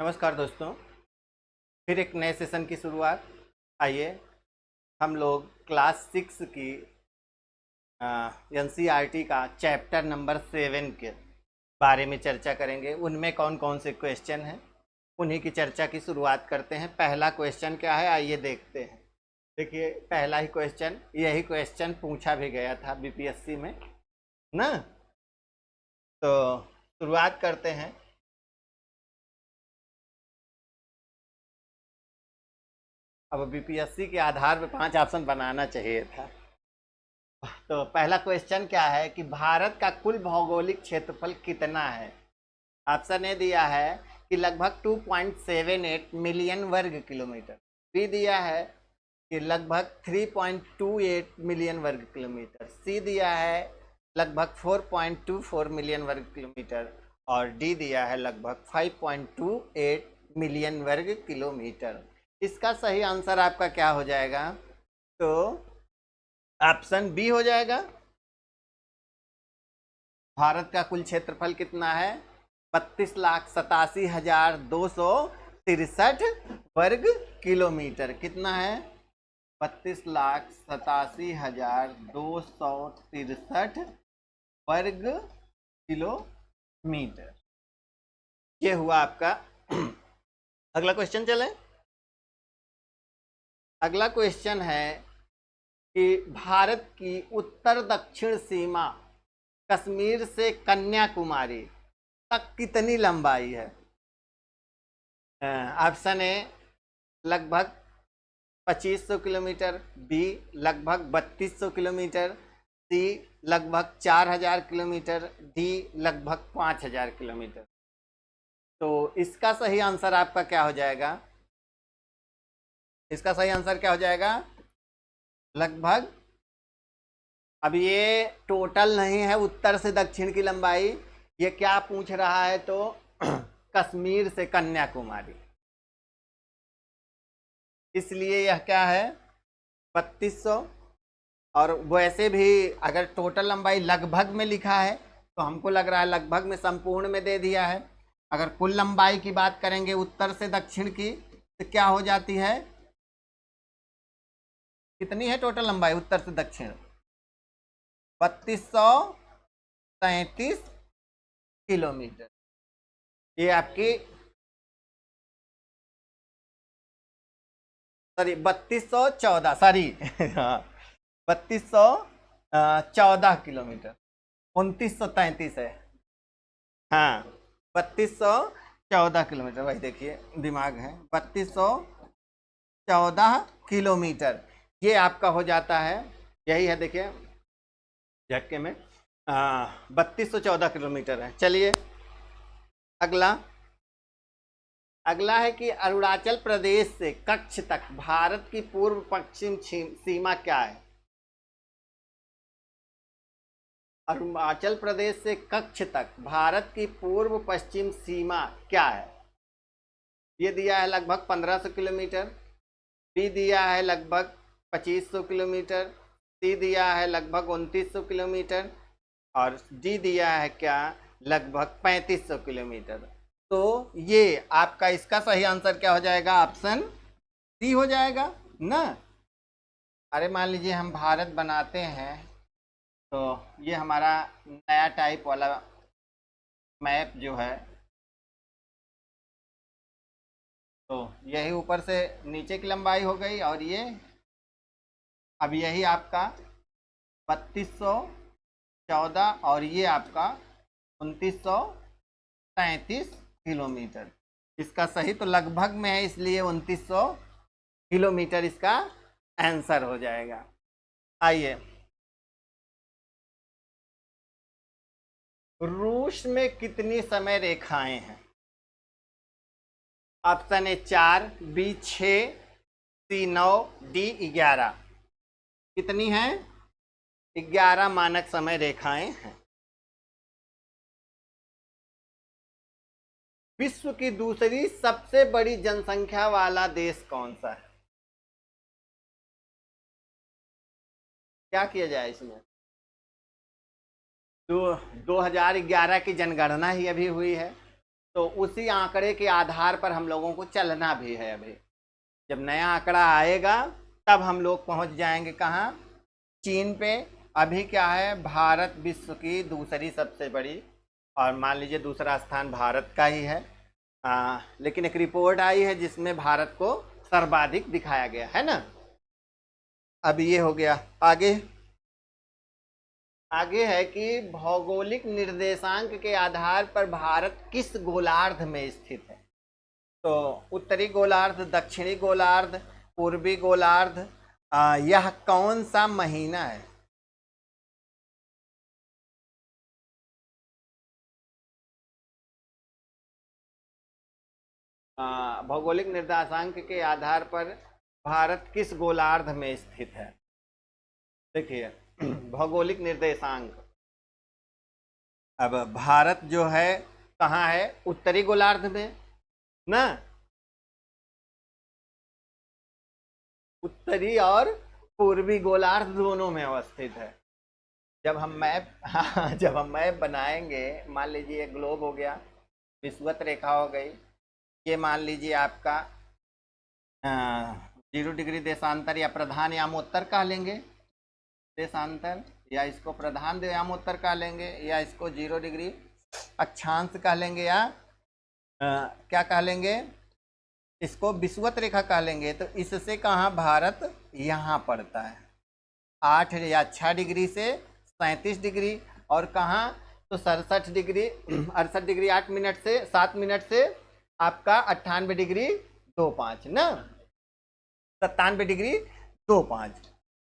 नमस्कार दोस्तों, फिर एक नए सेशन की शुरुआत। आइए हम लोग क्लास 6 की एनसीईआरटी का चैप्टर नंबर 7 के बारे में चर्चा करेंगे। उनमें कौन कौन से क्वेश्चन हैं उन्हीं की चर्चा की शुरुआत करते हैं। पहला क्वेश्चन क्या है, आइए देखते हैं। देखिए, पहला ही क्वेश्चन, यही क्वेश्चन पूछा भी गया था बीपीएससी में ना। तो शुरुआत करते हैं। अब बीपीएससी के आधार पे 5 ऑप्शन बनाना चाहिए था। तो पहला क्वेश्चन क्या है कि भारत का कुल भौगोलिक क्षेत्रफल कितना है। ऑप्शन ए दिया है कि लगभग 2.78 मिलियन वर्ग किलोमीटर। बी दिया है कि लगभग 3.28 मिलियन वर्ग किलोमीटर। सी दिया है लगभग 4.24 मिलियन वर्ग किलोमीटर। और डी दिया है लगभग 5.28 मिलियन वर्ग किलोमीटर। इसका सही आंसर आपका क्या हो जाएगा? तो ऑप्शन बी हो जाएगा। भारत का कुल क्षेत्रफल कितना है? 32,87,263 वर्ग किलोमीटर। कितना है? 32,87,263 वर्ग किलोमीटर। ये हुआ आपका। अगला क्वेश्चन चले। अगला क्वेश्चन है कि भारत की उत्तर दक्षिण सीमा कश्मीर से कन्याकुमारी तक कितनी लंबाई है? ऑप्शन ए लगभग 2500 किलोमीटर, बी लगभग 3200 किलोमीटर, सी लगभग 4000 किलोमीटर, डी लगभग 5000 किलोमीटर। तो इसका सही आंसर आपका क्या हो जाएगा? इसका सही आंसर क्या हो जाएगा? लगभग, अब ये टोटल नहीं है उत्तर से दक्षिण की लंबाई, ये क्या पूछ रहा है तो कश्मीर से कन्याकुमारी, इसलिए यह क्या है 3200। और वैसे भी अगर टोटल लंबाई लगभग में लिखा है तो हमको लग रहा है लगभग में संपूर्ण में दे दिया है। अगर कुल लंबाई की बात करेंगे उत्तर से दक्षिण की तो क्या हो जाती है? कितनी है टोटल लंबाई उत्तर से दक्षिण? 3233 किलोमीटर। ये आपकी, सॉरी 3214, सॉरी हाँ 3214 किलोमीटर। 2933 है। हाँ 3214 किलोमीटर, भाई देखिए दिमाग है। 3214 किलोमीटर ये आपका हो जाता है। यही है, देखिए झटके में 3214 किलोमीटर है। चलिए अगला। अगला है कि अरुणाचल प्रदेश से कच्छ तक भारत की पूर्व पश्चिम सीमा क्या है? अरुणाचल प्रदेश से कच्छ तक भारत की पूर्व पश्चिम सीमा क्या है? ये दिया है लगभग 1500 किलोमीटर, बी दिया है लगभग 2500 किलोमीटर, सी दिया है लगभग 2900 किलोमीटर, और डी दिया है क्या, लगभग 3500 किलोमीटर। तो ये आपका, इसका सही आंसर क्या हो जाएगा? ऑप्शन सी हो जाएगा ना। अरे मान लीजिए हम भारत बनाते हैं तो ये हमारा नया टाइप वाला मैप जो है, तो यही ऊपर से नीचे की लंबाई हो गई, और ये अब यही आपका 3214 और ये आपका 2933 किलोमीटर। इसका सही तो लगभग में है, इसलिए 2900 किलोमीटर इसका आंसर हो जाएगा। आइए, रूस में कितनी समय रेखाएं हैं? Option A 4, B 6, C 9, D 11। कितनी है? 11 मानक समय रेखाएं हैं। विश्व की दूसरी सबसे बड़ी जनसंख्या वाला देश कौन सा है? क्या किया जाए इसमें? तो 2011 की जनगणना ही अभी हुई है। तो उसी आंकड़े के आधार पर हम लोगों को चलना भी है। अभी जब नया आंकड़ा आएगा तब हम लोग पहुंच जाएंगे कहाँ, चीन पे। अभी क्या है, भारत विश्व की दूसरी सबसे बड़ी, और मान लीजिए दूसरा स्थान भारत का ही है। लेकिन एक रिपोर्ट आई है जिसमें भारत को सर्वाधिक दिखाया गया है ना। अब ये हो गया। आगे आगे है कि भौगोलिक निर्देशांक के आधार पर भारत किस गोलार्ध में स्थित है। तो उत्तरी गोलार्ध, दक्षिणी गोलार्ध, पूर्वी गोलार्ध, यह कौन सा महीना है। भौगोलिक निर्देशांक के आधार पर भारत किस गोलार्ध में स्थित है। देखिए भौगोलिक निर्देशांक, अब भारत जो है कहाँ है, उत्तरी गोलार्ध में ना, उत्तरी और पूर्वी गोलार्ध दोनों में अवस्थित है। जब हम मैप हाँ, जब हम मैप बनाएंगे, मान लीजिए ग्लोब हो गया, विषुवत रेखा हो गई, ये मान लीजिए आपका 0 डिग्री देशांतर या प्रधान यामोत्तर कह लेंगे, देशांतर, या इसको प्रधान यामोत्तर कह लेंगे, या इसको 0 डिग्री अक्षांश कह लेंगे, या क्या कह लेंगे, इसको विषुवत रेखा कह लेंगे। तो इससे कहाँ भारत यहाँ पड़ता है, 8 या 6 डिग्री से 37 डिग्री, और कहाँ तो 67 डिग्री 68 डिग्री 8 मिनट से 7 मिनट से आपका 98 डिग्री 25 ना, 97 डिग्री 25,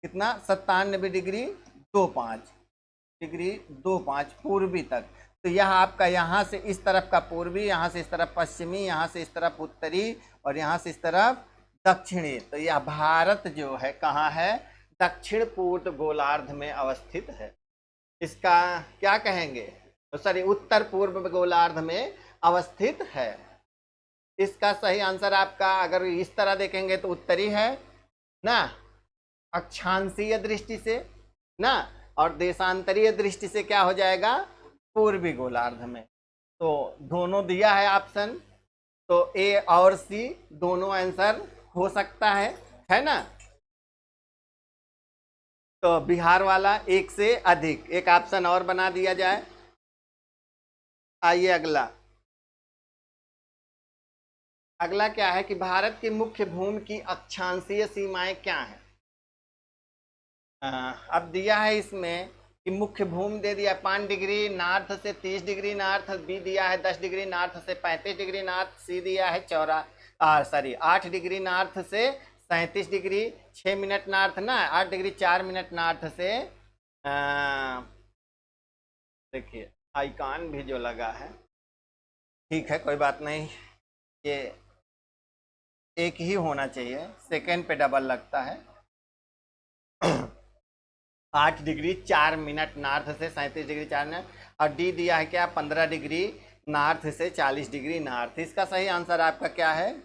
कितना 97 डिग्री 25 पूर्वी तक। तो यह आपका यहाँ से इस तरफ का पूर्वी, यहाँ से इस तरफ पश्चिमी, यहाँ से इस तरफ उत्तरी, और यहाँ से इस तरफ दक्षिणी। तो यह भारत जो है कहाँ है, दक्षिण पूर्व गोलार्ध में अवस्थित है। इसका क्या कहेंगे, तो सॉरी उत्तर पूर्व गोलार्ध में अवस्थित है। इसका सही आंसर आपका अगर इस तरह देखेंगे तो उत्तरी है ना, अक्षांशीय दृष्टि से ना, और देशांतरीय दृष्टि से क्या हो जाएगा, पूर्वी गोलार्ध में। तो दोनों दिया है ऑप्शन, तो ए और सी दोनों आंसर हो सकता है ना। तो बिहार वाला एक से अधिक, एक ऑप्शन और बना दिया जाए। आइए अगला, अगला क्या है कि भारत की मुख्य भूमि की अक्षांशीय सीमाएं क्या हैं। अब दिया है इसमें कि मुख्य भूमि दे दिया 5 डिग्री नॉर्थ से 30 डिग्री नॉर्थ, बी दिया है 10 डिग्री नॉर्थ से 35 डिग्री नॉर्थ, सी दिया है 8 डिग्री नॉर्थ से 37 डिग्री 6 मिनट नॉर्थ ना, 8 डिग्री 4 मिनट नॉर्थ से देखिए आइकॉन भी जो लगा है, ठीक है कोई बात नहीं, ये एक ही होना चाहिए, सेकेंड पे डबल लगता है। 8 डिग्री 4 मिनट नॉर्थ से 37 डिग्री 4 मिनट, और डी दिया है क्या 15 डिग्री नॉर्थ से 40 डिग्री नॉर्थ। इसका सही आंसर आपका क्या है,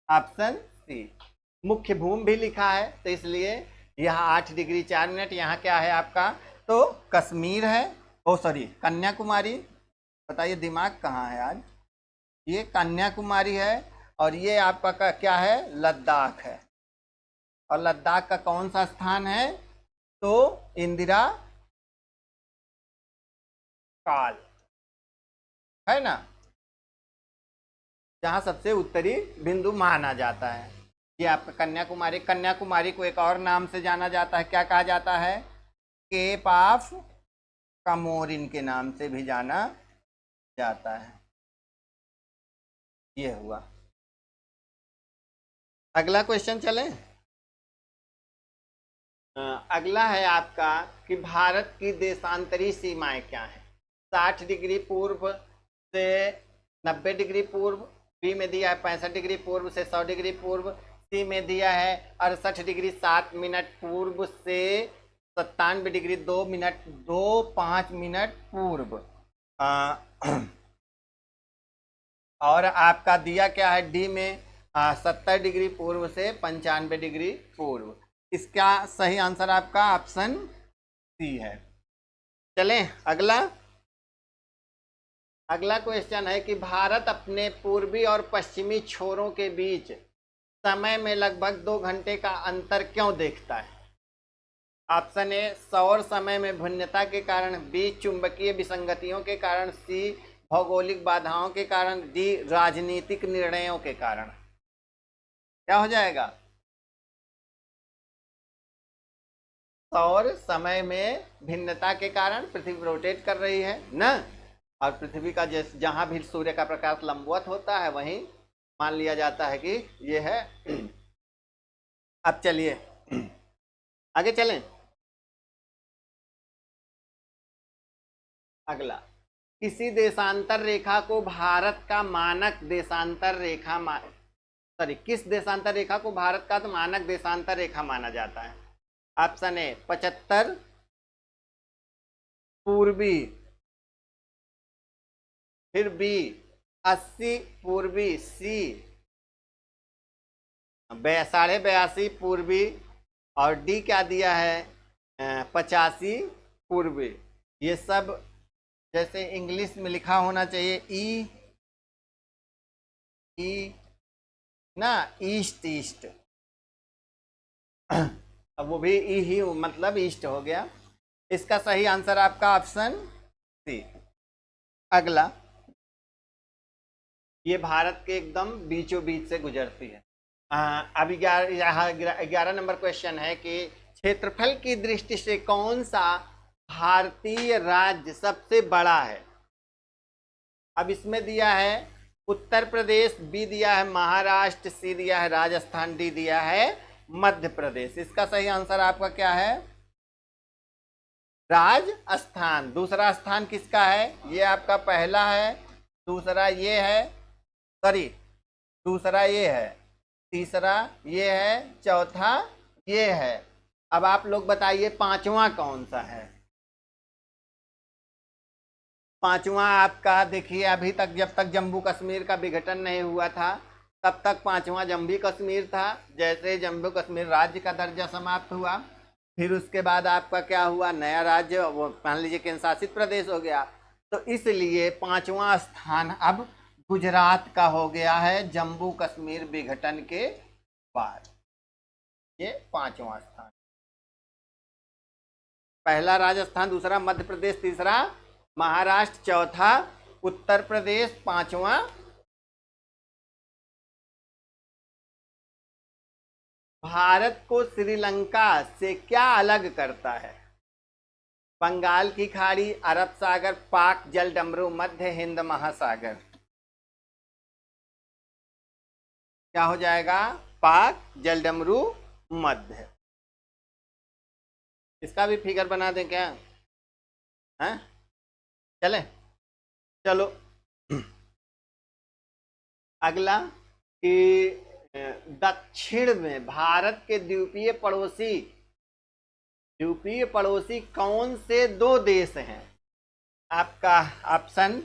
ऑप्शन सी। मुख्य भूमि भी लिखा है तो इसलिए यह 8 डिग्री 4 मिनट, यहाँ क्या है आपका, तो कश्मीर है, ओ सॉरी कन्याकुमारी, बताइए दिमाग कहाँ है आज, ये कन्याकुमारी है, और ये आपका क्या है, लद्दाख है। और लद्दाख का कौन सा स्थान है, तो इंदिरा काल है ना, जहां सबसे उत्तरी बिंदु माना जाता है। ये आपका कन्याकुमारी, कन्याकुमारी को एक और नाम से जाना जाता है, क्या कहा जाता है, केप ऑफ कमोरिन के नाम से भी जाना जाता है। ये हुआ। अगला क्वेश्चन चलें। अगला है आपका कि भारत की देशांतरी सीमाएं क्या है। 60 डिग्री पूर्व से 90 डिग्री पूर्व, बी में दिया है 65 डिग्री पूर्व से 100 डिग्री पूर्व, सी में दिया है 68 डिग्री 7 मिनट पूर्व से 97 डिग्री 5 मिनट पूर्व, और आपका दिया क्या है डी में 70 डिग्री पूर्व से 95 डिग्री पूर्व। इसका सही आंसर आपका ऑप्शन सी है। चलें अगला, अगला क्वेश्चन है कि भारत अपने पूर्वी और पश्चिमी छोरों के बीच समय में लगभग 2 घंटे का अंतर क्यों देखता है? ऑप्शन ए सौर समय में भिन्नता के कारण, बी चुंबकीय विसंगतियों के कारण, सी भौगोलिक बाधाओं के कारण, डी राजनीतिक निर्णयों के कारण। क्या हो जाएगा? सौर समय में भिन्नता के कारण पृथ्वी रोटेट कर रही है ना, और पृथ्वी का जैसे जहां भी सूर्य का प्रकाश लंबवत होता है वहीं मान लिया जाता है कि ये है। अब चलिए आगे चलें। अगला, किसी देशांतर रेखा को भारत का मानक देशांतर रेखा सॉरी किस देशांतर रेखा को भारत का तो मानक देशांतर रेखा माना जाता है? ऑप्शन ए 75 पूर्वी, फिर बी 80 पूर्वी, सी 82.5 पूर्वी, और डी क्या दिया है 85 पूर्वी। ये सब जैसे इंग्लिश में लिखा होना चाहिए ई ना, ईस्ट ईस्ट। अब वो भी ई ही मतलब ईस्ट हो गया। इसका सही आंसर आपका ऑप्शन सी। अगला, ये भारत के एकदम बीचों बीच से गुजरती है। अभी 11 नंबर क्वेश्चन है कि क्षेत्रफल की दृष्टि से कौन सा भारतीय राज्य सबसे बड़ा है? अब इसमें दिया है उत्तर प्रदेश, बी दिया है महाराष्ट्र, सी दिया है राजस्थान, डी दिया है मध्य प्रदेश। इसका सही आंसर आपका क्या है? राजस्थान। दूसरा स्थान किसका है? ये आपका पहला है, दूसरा ये है, सॉरी दूसरा ये है, तीसरा ये है, चौथा ये है। अब आप लोग बताइए पांचवा कौन सा है? पांचवा आपका देखिए, अभी तक जब तक जम्मू कश्मीर का विघटन नहीं हुआ था तब तक पांचवा जम्मू कश्मीर था। जैसे जम्मू कश्मीर राज्य का दर्जा समाप्त हुआ, फिर उसके बाद आपका क्या हुआ, नया राज्य वो मान लीजिए केंद्र शासित प्रदेश हो गया। तो इसलिए पांचवा स्थान अब गुजरात का हो गया है जम्मू कश्मीर विघटन के बाद। ये पांचवा स्थान, पहला राजस्थान, दूसरा मध्य प्रदेश, तीसरा महाराष्ट्र, चौथा उत्तर प्रदेश, पांचवा भारत को श्रीलंका से क्या अलग करता है? बंगाल की खाड़ी, अरब सागर, पाक जलडमरू, मध्य हिंद महासागर। क्या हो जाएगा? पाक जलडमरू मध्य। इसका भी फिगर बना दें क्या? हैं? चले चलो अगला कि दक्षिण में भारत के द्वीपीय पड़ोसी कौन से दो देश हैं? आपका ऑप्शन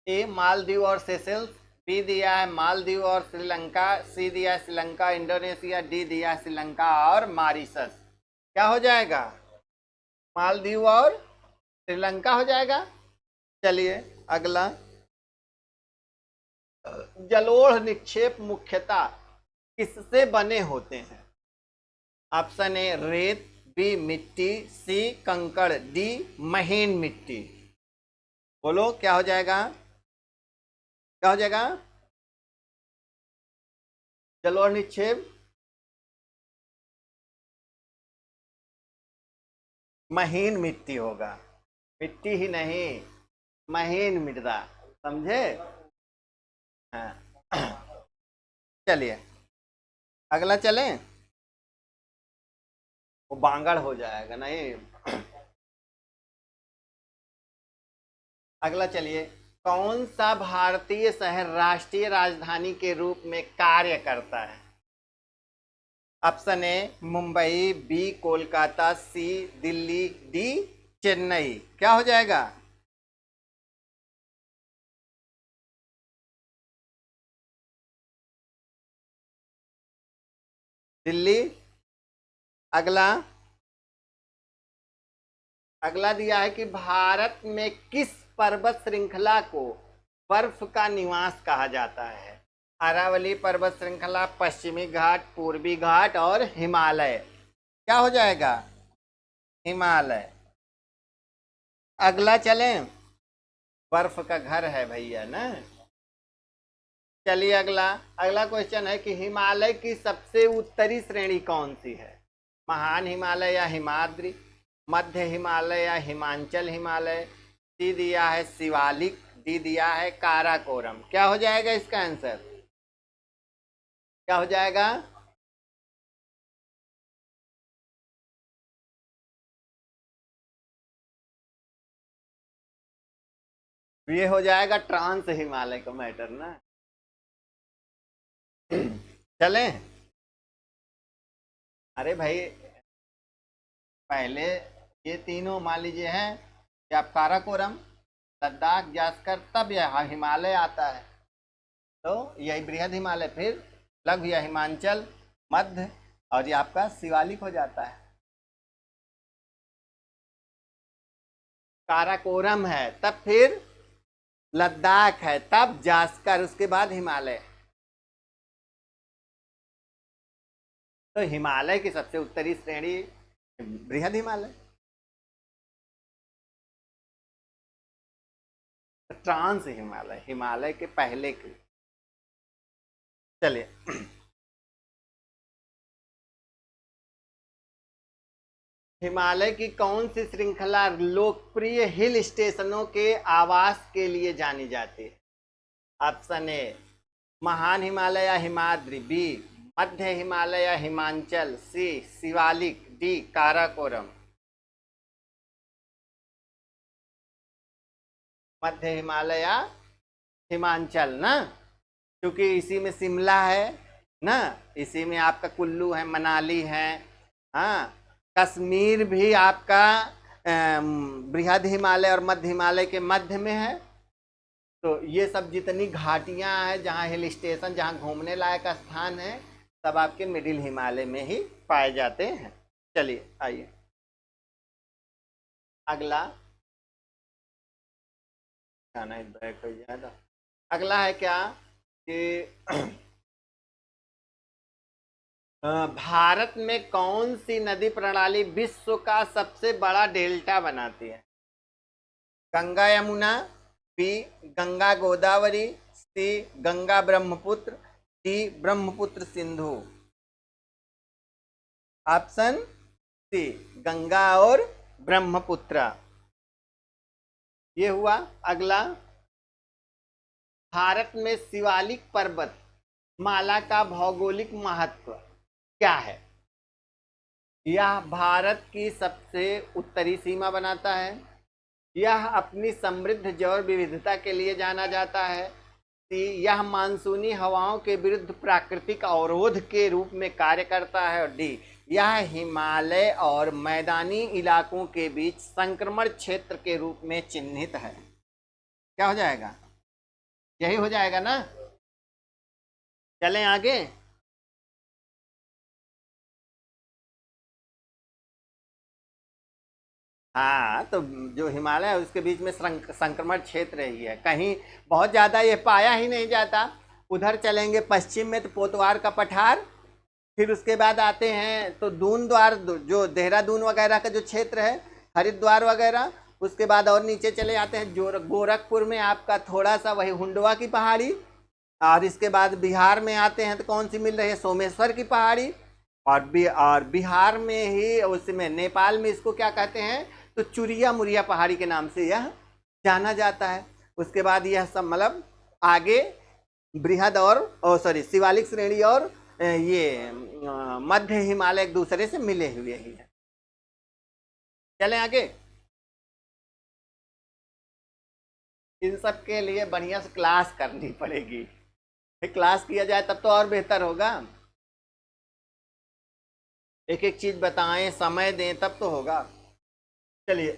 ए मालदीव और सेशेल्स, बी दिया है मालदीव और श्रीलंका, सी दिया है श्रीलंका इंडोनेशिया, डी दिया है श्रीलंका और मॉरिशस। क्या हो जाएगा? मालदीव और श्रीलंका हो जाएगा। चलिए अगला, जलोढ़ निक्षेप मुख्यतः किससे बने होते हैं? ऑप्शन ए रेत, बी मिट्टी, सी कंकड़, डी महीन मिट्टी। बोलो क्या हो जाएगा? क्या हो जाएगा? जलोढ़ निक्षेप महीन मिट्टी होगा, मिट्टी ही नहीं महीन मृदा, समझे? हाँ चलिए अगला चलें, वो बांगड़ हो जाएगा नहीं। अगला चलिए, कौन सा भारतीय शहर राष्ट्रीय राजधानी के रूप में कार्य करता है? Option A Mumbai, B Kolkata, C Delhi, D Chennai. क्या हो जाएगा? दिल्ली। अगला, अगला दिया है कि भारत में किस पर्वत श्रृंखला को बर्फ का निवास कहा जाता है? अरावली पर्वत श्रृंखला, पश्चिमी घाट, पूर्वी घाट और हिमालय। क्या हो जाएगा? हिमालय। अगला चलें, बर्फ का घर है भैया ना। चलिए अगला, अगला क्वेश्चन है कि हिमालय की सबसे उत्तरी श्रेणी कौन सी है? महान हिमालय या हिमाद्री, मध्य हिमालय या हिमांचल हिमालय, सी दिया है शिवालिक, डी दिया है काराकोरम। क्या हो जाएगा इसका आंसर? क्या हो जाएगा? ये हो जाएगा ट्रांस हिमालय का मैटर ना। चलें। अरे भाई, पहले ये तीनों मान लीजिए हैं कि आप काराकोरम, लद्दाख, जास्कर, तब यहाँ हिमालय आता है। तो यही बृहद हिमालय, फिर लघु या हिमांचल, मध्य, और ये आपका शिवालिक हो जाता है। काराकोरम है, तब फिर लद्दाख है, तब जास्कर, उसके बाद हिमालय। तो हिमालय की सबसे उत्तरी श्रेणी बृहद हिमालय, ट्रांस हिमालय, हिमालय के पहले की। चलिए, हिमालय की कौन सी श्रृंखला लोकप्रिय हिल स्टेशनों के आवास के लिए जानी जाती है? ऑप्शन ए महान हिमालय या हिमाद्री, बी मध्य हिमालय या हिमांचल, सी शिवालिक, डी काराकोरम। मध्य हिमालय या हिमांचल ना, क्योंकि इसी में शिमला है ना, इसी में आपका कुल्लू है, मनाली है, हाँ, कश्मीर भी आपका बृहद हिमालय और मध्य हिमालय के मध्य में है। तो ये सब जितनी घाटियां हैं, जहाँ हिल स्टेशन, जहाँ घूमने लायक स्थान है, सब आपके मिडिल हिमालय में ही पाए जाते हैं। चलिए आइए अगला, खाना बैक हो जाएगा। अगला है क्या कि भारत में कौन सी नदी प्रणाली विश्व का सबसे बड़ा डेल्टा बनाती है? Ganga Yamuna, B Ganga Godavari, C Ganga Brahmaputra, D Brahmaputra Sindhu. Option C Ganga और ब्रह्मपुत्र। ये हुआ। अगला, भारत में शिवालिक पर्वत माला का भौगोलिक महत्व क्या है? यह भारत की सबसे उत्तरी सीमा बनाता है, यह अपनी समृद्ध जैव विविधता के लिए जाना जाता है, सी यह मानसूनी हवाओं के विरुद्ध प्राकृतिक अवरोध के रूप में कार्य करता है, और डी यह हिमालय और मैदानी इलाकों के बीच संक्रमण क्षेत्र के रूप में चिन्हित है। क्या हो जाएगा? यही हो जाएगा ना। चलें आगे। हाँ, तो जो हिमालय है उसके बीच में संक्रमण क्षेत्र ही है, कहीं बहुत ज़्यादा ये पाया ही नहीं जाता। उधर चलेंगे पश्चिम में तो पोतवार का पठार, फिर उसके बाद आते हैं तो दून द्वार, जो देहरादून वगैरह का जो क्षेत्र है, हरिद्वार वगैरह, उसके बाद और नीचे चले आते हैं जो गोरखपुर में आपका थोड़ा सा वही हुंडवा की पहाड़ी, और इसके बाद बिहार में आते हैं तो कौन सी मिल रही है? सोमेश्वर की पहाड़ी, और बिहार में ही उसमें नेपाल में इसको क्या कहते हैं तो चुरिया मुरिया पहाड़ी के नाम से यह जाना जाता है। उसके बाद यह सब मतलब आगे बृहद और सॉरी शिवालिक श्रेणी और ये मध्य हिमालय एक दूसरे से मिले हुए ही है। चलें आगे। इन सब के लिए बढ़िया से क्लास करनी पड़ेगी, क्लास किया जाए तब तो और बेहतर होगा। एक एक चीज बताएं, समय दें, तब तो होगा। चलिए,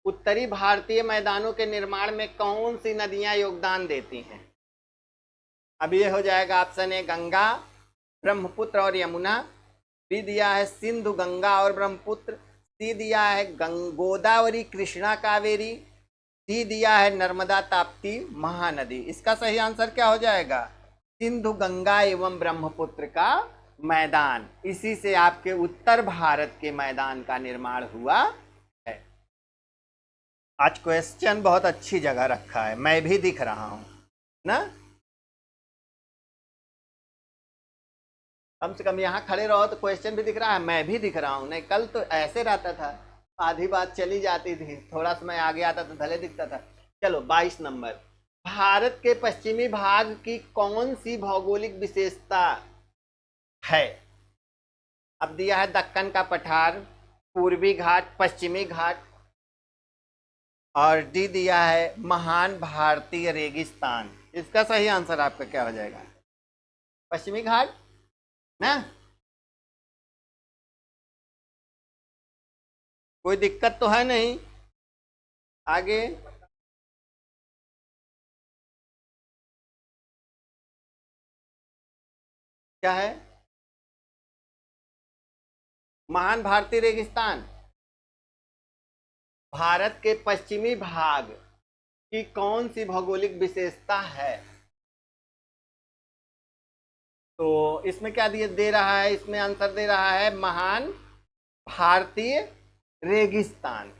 उत्तरी भारतीय मैदानों के निर्माण में कौन सी नदियां योगदान देती हैं? अब ये हो जाएगा ऑप्शन ए गंगा, ब्रह्मपुत्र और यमुना, बी दिया है सिंधु गंगा और ब्रह्मपुत्र, सी दिया है गोदावरी कृष्णा कावेरी, डी दिया है नर्मदा ताप्ती महानदी। इसका सही आंसर क्या हो जाएगा? सिंधु गंगा एवं ब्रह्मपुत्र का मैदान, इसी से आपके उत्तर भारत के मैदान का निर्माण हुआ है। आज क्वेश्चन बहुत अच्छी जगह रखा है, मैं भी दिख रहा हूं ना। कम से कम यहाँ खड़े रहो तो क्वेश्चन भी दिख रहा है, मैं भी दिख रहा हूँ। नहीं कल तो ऐसे रहता था, आधी बात चली जाती थी, थोड़ा समय आगे आता तो भले दिखता था। चलो 22 नंबर, भारत के पश्चिमी भाग की कौन सी भौगोलिक विशेषता है? अब दिया है दक्कन का पठार, पूर्वी घाट, पश्चिमी घाट, और डी दिया है महान भारतीय रेगिस्तान। इसका सही आंसर आपका क्या हो जाएगा? पश्चिमी घाट ना। कोई दिक्कत तो है नहीं? आगे क्या है? महान भारतीय रेगिस्तान भारत के पश्चिमी भाग की कौन सी भौगोलिक विशेषता है? तो इसमें क्या दे रहा है? इसमें आंसर दे रहा है महान भारतीय रेगिस्तान।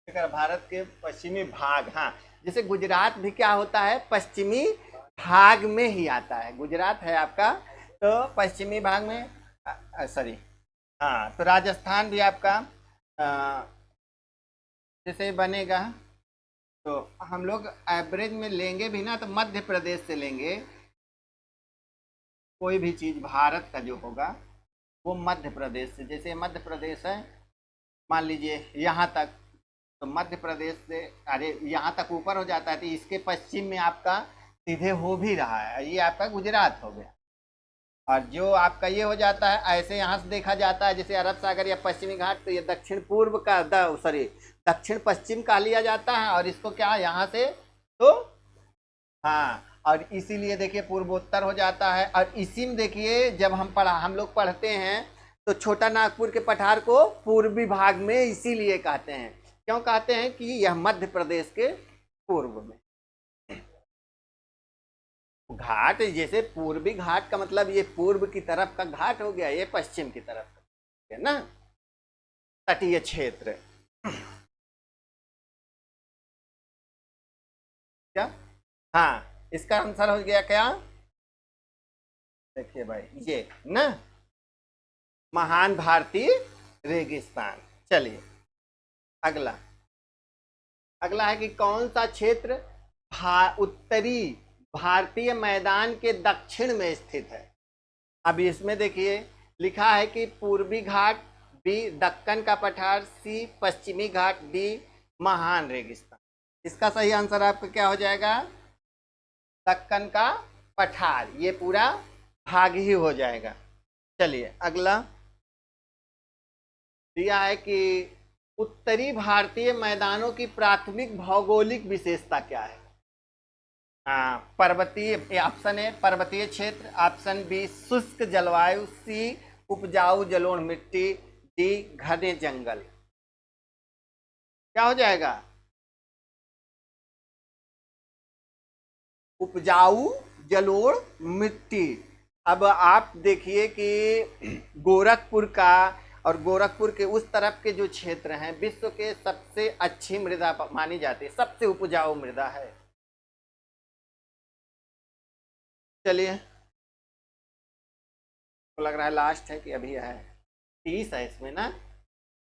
भारत के पश्चिमी भाग, हाँ, जैसे गुजरात भी क्या होता है? पश्चिमी भाग में ही आता है। गुजरात है आपका तो पश्चिमी भाग में, सॉरी, हाँ, तो राजस्थान भी आपका जैसे बनेगा। तो हम लोग एवरेज में लेंगे भी ना तो मध्य प्रदेश से लेंगे। कोई भी चीज़ भारत का जो होगा वो मध्य प्रदेश से, जैसे मध्य प्रदेश है, मान लीजिए यहाँ तक, तो मध्य प्रदेश से अरे यहाँ तक ऊपर हो जाता है तो इसके पश्चिम में आपका सीधे हो भी रहा है, ये आपका गुजरात हो गया। और जो आपका ये हो जाता है ऐसे यहाँ से देखा जाता है जैसे अरब सागर या पश्चिमी घाट, तो ये दक्षिण पूर्व का सॉरी दक्षिण पश्चिम का लिया जाता है, और इसको क्या यहाँ से तो हाँ, और इसीलिए देखिए पूर्वोत्तर हो जाता है। और इसी में देखिए जब हम लोग पढ़ते हैं तो छोटा नागपुर के पठार को पूर्वी भाग में इसीलिए कहते हैं। क्यों कहते हैं? कि यह मध्य प्रदेश के पूर्व में। घाट जैसे पूर्वी घाट का मतलब ये पूर्व की तरफ का घाट हो गया, ये पश्चिम की तरफ है ना, तटीय क्षेत्र। क्या? हाँ, इसका आंसर हो गया क्या? देखिए भाई ये ना, महान भारतीय रेगिस्तान। चलिए अगला, अगला है कि कौन सा क्षेत्र उत्तरी भारतीय मैदान के दक्षिण में स्थित है? अब इसमें देखिए लिखा है कि पूर्वी घाट, बी दक्कन का पठार, सी पश्चिमी घाट, डी महान रेगिस्तान। इसका सही आंसर आपका क्या हो जाएगा? दक्कन का पठार, ये पूरा भाग ही हो जाएगा। चलिए अगला दिया है कि उत्तरी भारतीय मैदानों की प्राथमिक भौगोलिक विशेषता क्या है? पर्वतीय, ऑप्शन ए पर्वतीय क्षेत्र, ऑप्शन बी शुष्क जलवायु, सी उपजाऊ जलोढ़ मिट्टी, डी घने जंगल। क्या हो जाएगा? उपजाऊ जलोढ़ मिट्टी। अब आप देखिए कि गोरखपुर का और गोरखपुर के उस तरफ के जो क्षेत्र हैं विश्व के सबसे अच्छी मृदा मानी जाती है, सबसे उपजाऊ मृदा है। चलिए तो लग रहा है लास्ट है कि अभी है? 30 है इसमें ना।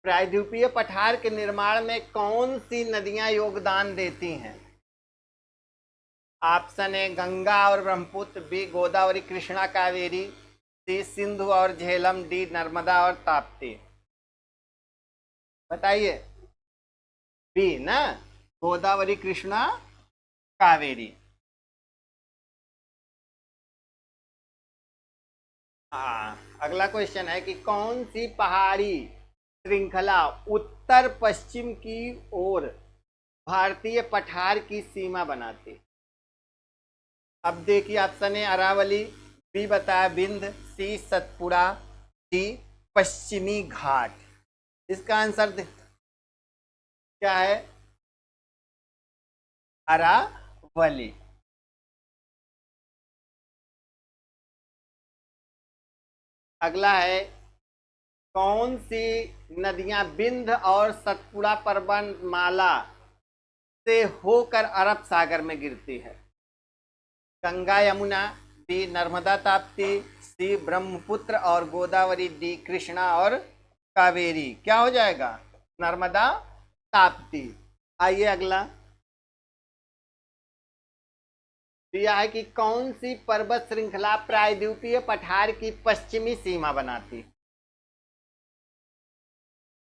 प्रायद्वीपीय पठार के निर्माण में कौन सी नदियां योगदान देती हैं? ऑप्शन ए गंगा और ब्रह्मपुत्र, बी गोदावरी कृष्णा कावेरी, सी सिंधु और झेलम, डी नर्मदा और ताप्ती। बताइए। बी ना, गोदावरी कृष्णा कावेरी। हाँ, अगला क्वेश्चन है कि कौन सी पहाड़ी श्रृंखला उत्तर पश्चिम की ओर भारतीय पठार की सीमा बनाती? अब देखिए ऑप्शन ए अरावली, बी बताया विंध्य, सी सतपुड़ा, डी पश्चिमी घाट। इसका आंसर क्या है? अरावली। अगला है, कौन सी नदियां विंध्य और सतपुड़ा पर्वतमाला से होकर अरब सागर में गिरती है? गंगा यमुना, बी नर्मदा ताप्ती, सी ब्रह्मपुत्र और गोदावरी, डी कृष्णा और कावेरी। क्या हो जाएगा? नर्मदा ताप्ती। आइए अगला, दिया है कि कौन सी पर्वत श्रृंखला प्रायद्वीपीय पठार की पश्चिमी सीमा बनाती?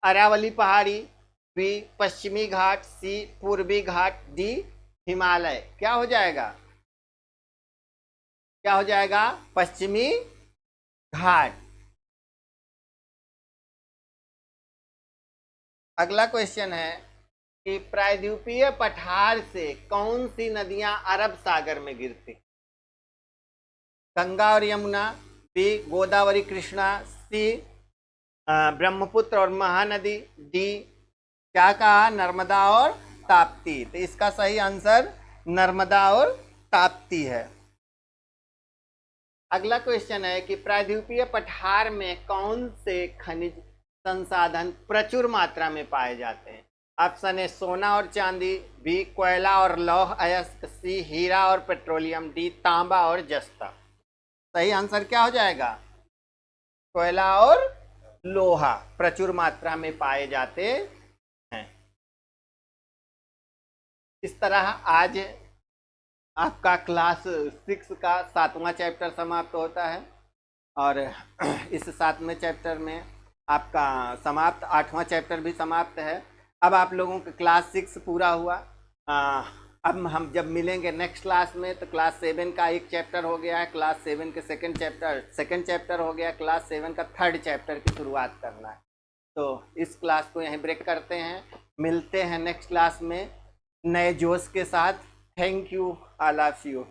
अरावली पहाड़ी, बी पश्चिमी घाट, सी पूर्वी घाट, डी हिमालय। क्या हो जाएगा? क्या हो जाएगा? पश्चिमी घाट। अगला क्वेश्चन है कि प्रायद्वीपीय पठार से कौन सी नदियां अरब सागर में गिरती? गंगा और यमुना, बी गोदावरी कृष्णा, सी ब्रह्मपुत्र और महानदी, डी क्या कहा? नर्मदा और ताप्ती। तो इसका सही आंसर नर्मदा और ताप्ती है। अगला क्वेश्चन है कि प्रायद्वीपीय पठार में कौन से खनिज संसाधन प्रचुर मात्रा में पाए जाते हैं? ऑप्शन है सोना और चांदी, बी कोयला और लौह अयस्क, सी हीरा और पेट्रोलियम, डी तांबा और जस्ता। सही आंसर क्या हो जाएगा? कोयला और लोहा प्रचुर मात्रा में पाए जाते हैं। इस तरह आज आपका क्लास 6 का 7वां चैप्टर समाप्त होता है और इस 7वें चैप्टर में आपका समाप्त 8वां चैप्टर भी समाप्त है। अब आप लोगों का क्लास 6 पूरा हुआ। अब हम जब मिलेंगे नेक्स्ट क्लास में तो क्लास 7 का एक चैप्टर हो गया है, क्लास 7 के सेकंड चैप्टर हो गया, क्लास 7 का 3rd चैप्टर की शुरुआत करना है। तो इस क्लास को यहीं ब्रेक करते हैं, मिलते हैं नेक्स्ट क्लास में नए जोश के साथ। Thank you, I love you.